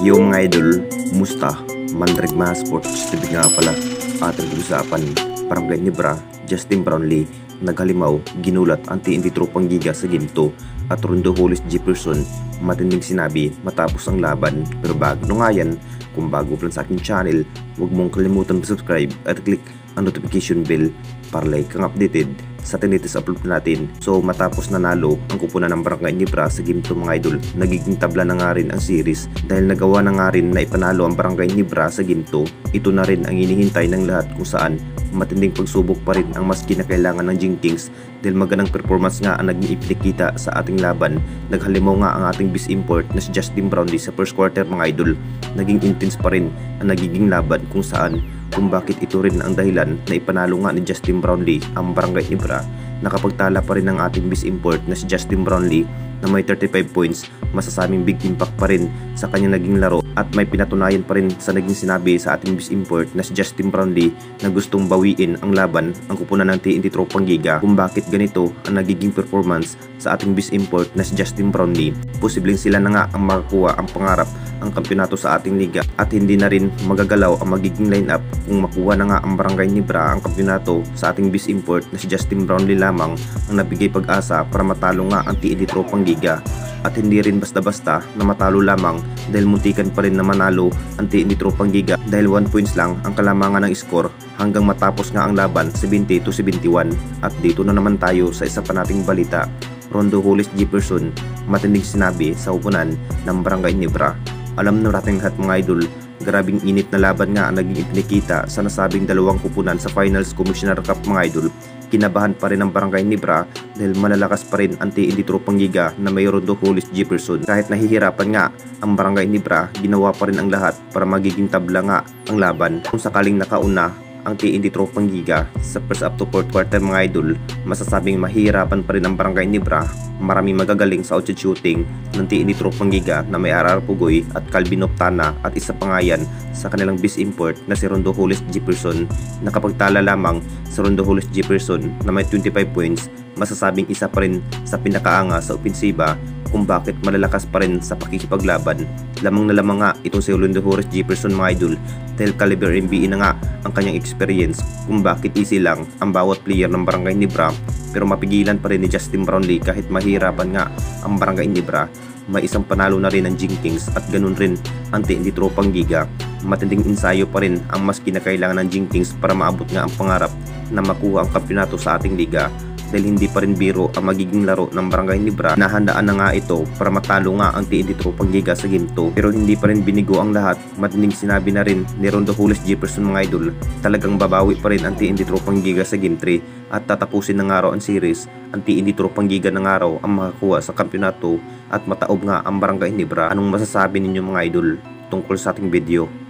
Yung mga idol, musta? Mandragma Sports TV nga pala. Ating pag-usapan, Barangay Nebra, Justin Brownlee, naghalimaw, ginulat anti-hindi tropang giga sa Game 2 at Rondo Hollis Jefferson, matinding sinabi matapos ang laban. Pero bago nga yan, kung bago pa lang sa aking channel, huwag mong kalimutan mag-subscribe at click ang notification bell para like kang updated sa tinitest upload natin. So matapos nanalo ang kupunan ng Barangay Nebra sa Game 2 mga idol, nagiging tabla na nga rin ang series dahil nagawa na nga rin na ipanalo ang Barangay Nebra sa Game 2. Ito na rin ang hinihintay ng lahat kung saan matinding pagsubok pa rin ang mas kinakailangan ng Jinx dahil magandang performance nga ang naging ipinakita sa ating laban. Naghalimaw nga ang ating base import na si Justin Brownlee sa first quarter mga idol. Naging intense pa rin ang nagiging laban kung bakit ito rin ang dahilan na ipanalo nga ni Justin Brownlee ang Barangay Nebra. Nakapagtala pa rin ang ating base import na si Justin Brownlee na may 35 points, masasabing big impact pa rin sa kanyang naging laro at may pinatunayan pa rin sa naging sinabi sa ating base import na si Justin Brownlee na gustong bawiin ang laban ang kupunan ng TNT Tropang Giga kung bakit ganito ang nagiging performance sa ating base import na si Justin Brownlee. Posibleng sila na nga ang makakuha ang pangarap ang kampyonato sa ating liga at hindi na rin magagalaw ang magiging lineup kung makuha na nga ang Barangay Nebra ang kampyonato sa ating base import na si Justin Brownlee lamang ang nabigay pag-asa para matalo nga ang TNT Tropang Giga. At hindi rin basta-basta na matalo lamang dahil muntikan pa rin na manalo ang TNT Tropang Giga dahil 1 points lang ang kalamangan ng score hanggang matapos nga ang laban 70-71. At dito na naman tayo sa isa pa nating balita. Rondo Hollis Jefferson, matinding sinabi sa upunan ng Barangay Nebra. Alam na natin lahat mga idol, grabing init na laban nga ang naging ipinakita sa nasabing dalawang kupunan sa Finals Commissioner Cup mga idol. Kinabahan pa rin ang Barangay Nebra dahil malalakas pa rin ang TNT Tropang Giga na may Rondo Hollis Jefferson. Kahit nahihirapan nga ang Barangay Nebra, ginawa pa rin ang lahat para magiging tabla nga ang laban. Kung sakaling nakauna ang TNT Tropang Giga sa first up to fourth quarter mga idol, masasabing mahihirapan pa rin ang Barangay Nebra. Maraming magagaling sa outshot shooting ng TNT Tropang Giga na may RR Pugoy at Calvin Optana at isa pa nga yan sa kanilang base import na si Rondo Hollis Jefferson. Nakapagtala lamang si Rondo Hollis Jefferson na may 25 points, masasabing isa pa rin sa pinakaanga sa opensiba kung bakit malalakas pa rin sa pakikipaglaban. Lamang na lamang nga itong si Rondo Hollis Jefferson mga idol dahil caliber NBA na nga ang kanyang experience kung bakit easy lang ang bawat player ng Barangay Nebra pero mapigilan pa rin ni Justin Brownlee kahit mahirapan nga ang Barangay Nebra. May isang panalo na rin ang Jinx at ganun rin ang TNT Tropang Giga. Matinding ensayo pa rin ang mas kinakailangan ng Jinx para maabot nga ang pangarap na makuha ang kampyonato sa ating liga. Dahil hindi pa rin biro ang magiging laro ng Barangay Nebra, nahandaan na nga ito para matalo nga ang TNT Tropang Giga sa Game 2. Pero hindi pa rin binigo ang lahat. Matinding sinabi na rin ni Rondo Hollis Jefferson mga idol, talagang babawi pa rin ang TNT Tropang Giga sa Game 3 at tatapusin ng araw ang series. Ang TNT Tropang Giga ng araw ang makakuha sa kampyonato at mataob nga ang Barangay Nebra. Anong masasabi ninyo mga idol tungkol sa ating video?